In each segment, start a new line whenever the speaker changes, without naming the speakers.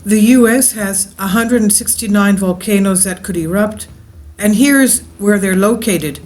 The US has 169 volcanoes that could erupt, and here's where they're located.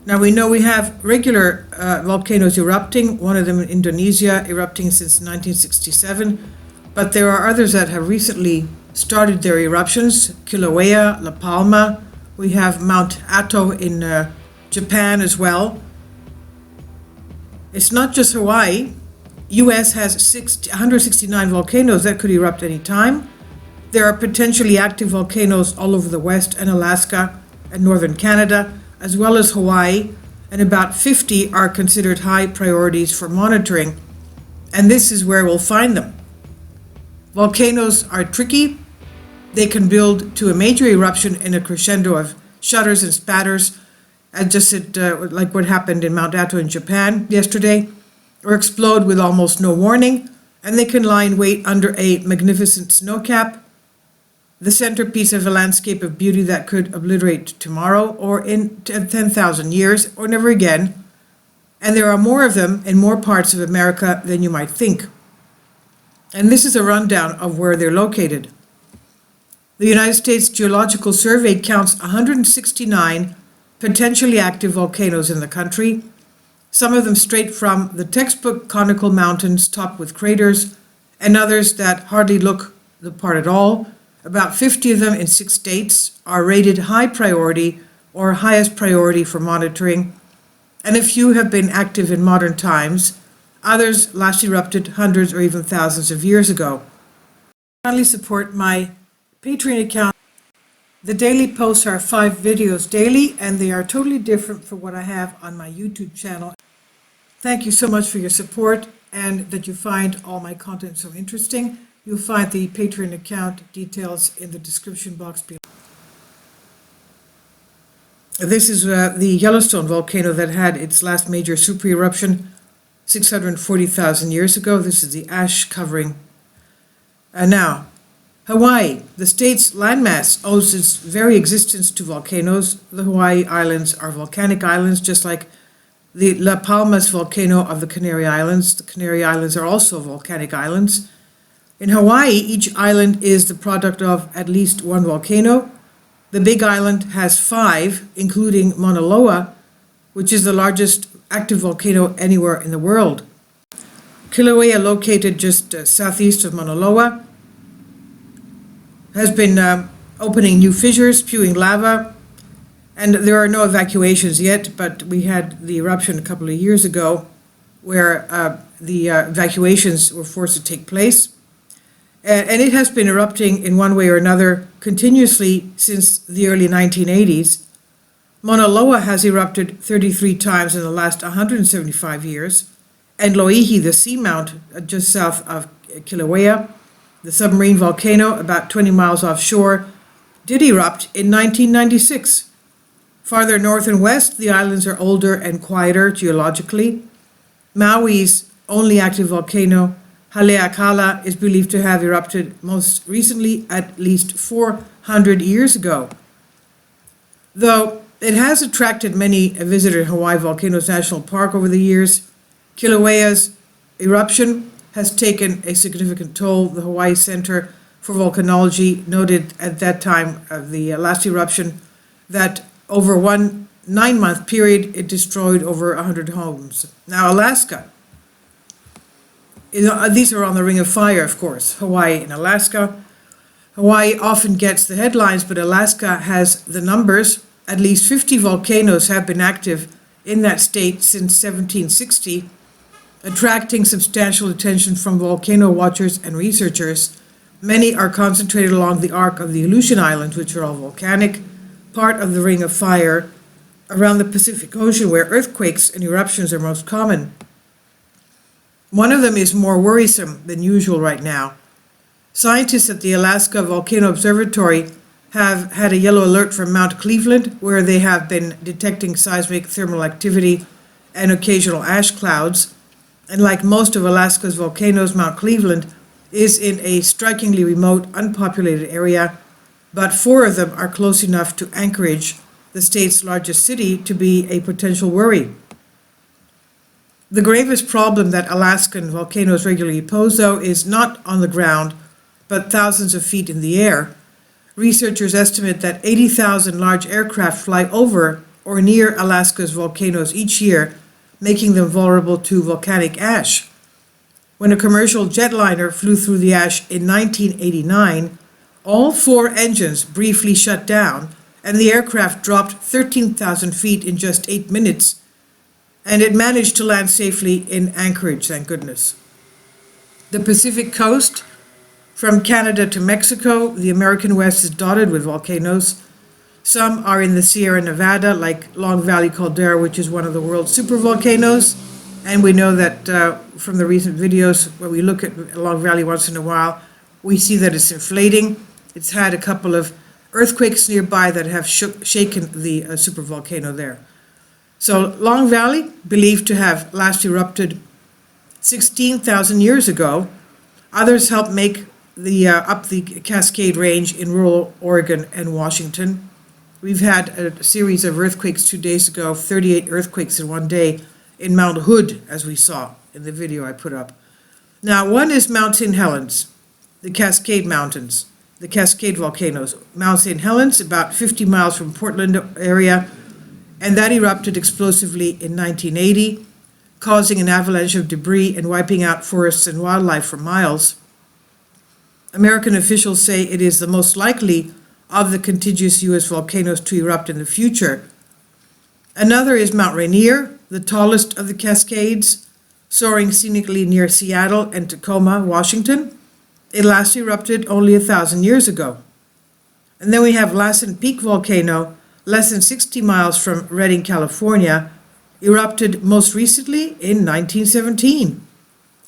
Now we know we have regular volcanoes erupting, one of them in Indonesia erupting since 1967, but there are others that have recently started their eruptions. Kilauea, La Palma, we have Mount Ato in Japan as well. It's not just Hawaii. US has 169 volcanoes that could erupt any time. There are potentially active volcanoes all over the West and Alaska and northern Canada, as well as Hawaii, and about 50 are considered high priorities for monitoring. And this is where we'll find them. Volcanoes are tricky. They can build to a major eruption in a crescendo of shudders and spatters, like what happened in Mount Ato in Japan yesterday, or explode with almost no warning, and they can lie in wait under a magnificent snowcap, the centerpiece of a landscape of beauty that could obliterate tomorrow or in 10,000 years or never again. And there are more of them in more parts of America than you might think. And this is a rundown of where they're located. The United States Geological Survey counts 169 potentially active volcanoes in the country, some of them straight from the textbook conical mountains topped with craters, and others that hardly look the part at all. About 50 of them in 6 states are rated high priority or highest priority for monitoring, and a few have been active in modern times. Others last erupted hundreds or even thousands of years ago. Kindly support my Patreon account. The daily posts are 5 videos daily, and they are totally different from what I have on my YouTube channel. Thank you so much for your support and that you find all my content so interesting. You'll find the Patreon account details in the description box below. This is the Yellowstone volcano that had its last major super eruption 640,000 years ago. This is the ash covering. Now, Hawaii, the state's landmass owes its very existence to volcanoes. The Hawaii Islands are volcanic islands, just like the La Palmas volcano of the Canary Islands. The Canary Islands are also volcanic islands. In Hawaii, each island is the product of at least one volcano. The Big Island has 5, including Mauna Loa, which is the largest active volcano anywhere in the world. Kilauea, located just southeast of Mauna Loa, has been opening new fissures, spewing lava, and there are no evacuations yet, but we had the eruption a couple of years ago where the evacuations were forced to take place. And it has been erupting in one way or another continuously since the early 1980s. Mauna Loa has erupted 33 times in the last 175 years, and Loihi, the seamount just south of Kilauea, the submarine volcano about 20 miles offshore, did erupt in 1996. Farther north and west, the islands are older and quieter geologically. Maui's only active volcano, Haleakala, is believed to have erupted most recently at least 400 years ago. Though it has attracted many visitors to Hawaii Volcanoes National Park over the years, Kilauea's eruption has taken a significant toll. The Hawaii Center for Volcanology noted at that time of the last eruption that over one 9-month period it destroyed over 100 homes. Now Alaska, these are on the Ring of Fire, of course, Hawaii and Alaska. Hawaii often gets the headlines, but Alaska has the numbers. At least 50 volcanoes have been active in that state since 1760, attracting substantial attention from volcano watchers and researchers. Many are concentrated along the arc of the Aleutian Islands, which are all volcanic, part of the Ring of Fire, around the Pacific Ocean, where earthquakes and eruptions are most common. One of them is more worrisome than usual right now. Scientists at the Alaska Volcano Observatory have had a yellow alert from Mount Cleveland, where they have been detecting seismic thermal activity and occasional ash clouds. And like most of Alaska's volcanoes, Mount Cleveland is in a strikingly remote, unpopulated area, but 4 of them are close enough to Anchorage, the state's largest city, to be a potential worry. The gravest problem that Alaskan volcanoes regularly pose, though, is not on the ground, but thousands of feet in the air. Researchers estimate that 80,000 large aircraft fly over or near Alaska's volcanoes each year, making them vulnerable to volcanic ash. When a commercial jetliner flew through the ash in 1989, all 4 engines briefly shut down, and the aircraft dropped 13,000 feet in just 8 minutes, and it managed to land safely in Anchorage, thank goodness. The Pacific coast, from Canada to Mexico, the American West is dotted with volcanoes. Some are in the Sierra Nevada, like Long Valley Caldera, which is one of the world's supervolcanoes. And we know that from the recent videos, when we look at Long Valley once in a while, we see that it's inflating. It's had a couple of earthquakes nearby that have shaken the supervolcano there. So Long Valley, believed to have last erupted 16,000 years ago. Others helped make up the Cascade Range in rural Oregon and Washington. We've had a series of earthquakes 2 days ago, 38 earthquakes in one day in Mount Hood, as we saw in the video I put up. Now, one is Mount St. Helens, the Cascade Mountains, the Cascade volcanoes. Mount St. Helens, about 50 miles from Portland area, and that erupted explosively in 1980, causing an avalanche of debris and wiping out forests and wildlife for miles. American officials say it is the most likely of the contiguous U.S. volcanoes to erupt in the future. Another is Mount Rainier, the tallest of the Cascades, soaring scenically near Seattle and Tacoma, Washington. It last erupted only 1,000 years ago. And then we have Lassen Peak volcano, less than 60 miles from Redding, California, erupted most recently in 1917,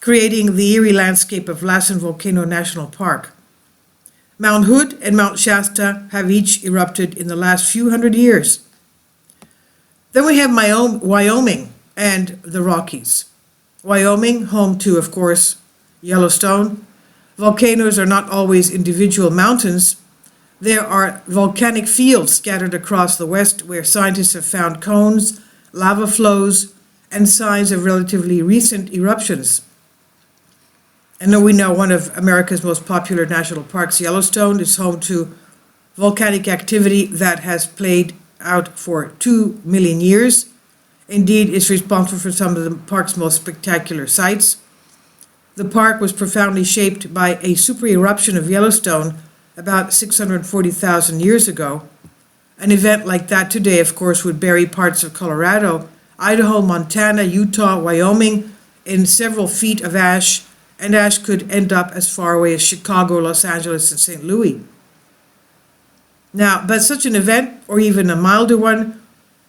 creating the eerie landscape of Lassen Volcano National Park. Mount Hood and Mount Shasta have each erupted in the last few hundred years. Then we have Wyoming and the Rockies. Wyoming, home to, of course, Yellowstone. Volcanoes are not always individual mountains. There are volcanic fields scattered across the west where scientists have found cones, lava flows, and signs of relatively recent eruptions. And we know one of America's most popular national parks, Yellowstone, is home to volcanic activity that has played out for 2 million years. Indeed, it's responsible for some of the park's most spectacular sights. The park was profoundly shaped by a supereruption of Yellowstone about 640,000 years ago. An event like that today, of course, would bury parts of Colorado, Idaho, Montana, Utah, Wyoming in several feet of ash, and ash could end up as far away as Chicago, Los Angeles, and St. Louis. Now, but such an event, or even a milder one,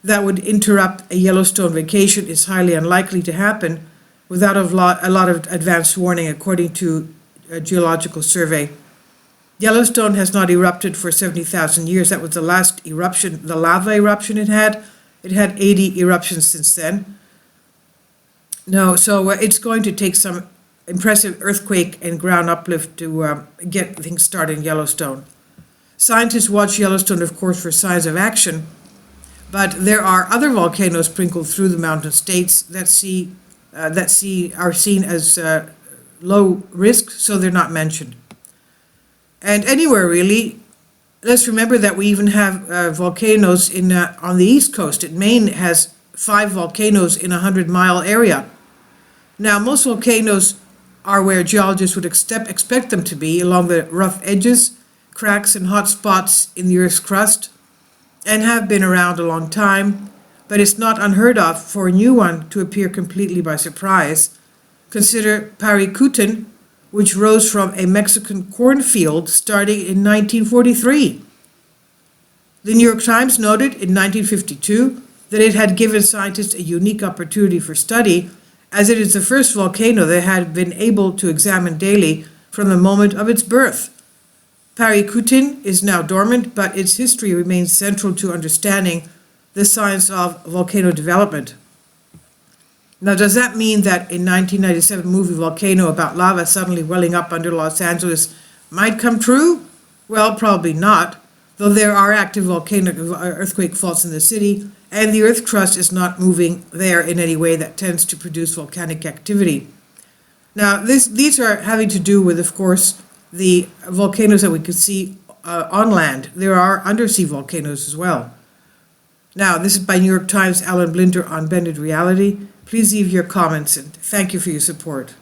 that would interrupt a Yellowstone vacation is highly unlikely to happen without a lot of advance warning, according to a geological survey. Yellowstone has not erupted for 70,000 years. That was the last eruption, the lava eruption it had. It had 80 eruptions since then. No, so it's going to take some impressive earthquake and ground uplift to get things started in Yellowstone. Scientists watch Yellowstone, of course, for signs of action, but there are other volcanoes sprinkled through the mountain states that are seen as low risk, so they're not mentioned. And anywhere really, let's remember that we even have volcanoes on the East Coast. Maine has 5 volcanoes in a 100-mile area. Now, most volcanoes are where geologists would expect them to be, along the rough edges, cracks, and hot spots in the Earth's crust, and have been around a long time, but it's not unheard of for a new one to appear completely by surprise. Consider Paricutin, which rose from a Mexican cornfield starting in 1943. The New York Times noted in 1952 that it had given scientists a unique opportunity for study, as it is the first volcano they had been able to examine daily from the moment of its birth. Paricutin is now dormant, but its history remains central to understanding the science of volcano development. Now, does that mean that a 1997 movie Volcano about lava suddenly welling up under Los Angeles might come true? Well, probably not, though there are active volcanic earthquake faults in the city, and the earth crust is not moving there in any way that tends to produce volcanic activity. Now, these are having to do with, of course, the volcanoes that we could see on land. There are undersea volcanoes as well. Now, this is by New York Times, Alan Blinter on Bended Reality. Please leave your comments and thank you for your support.